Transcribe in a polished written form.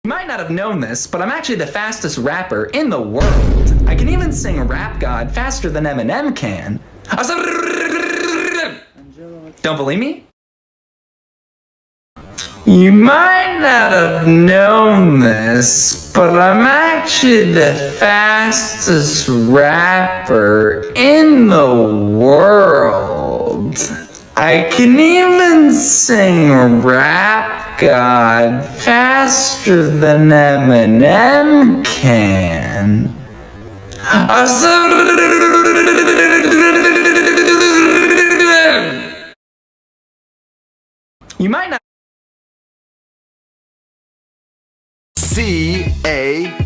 You might not have known this, but I'm actually the fastest rapper in the world. I can even sing Rap God faster than Eminem can. Don't believe me? You might not have known this, but I'm actually the fastest rapper in the world. I can even sing Rap God faster than Eminem can. You might not. CA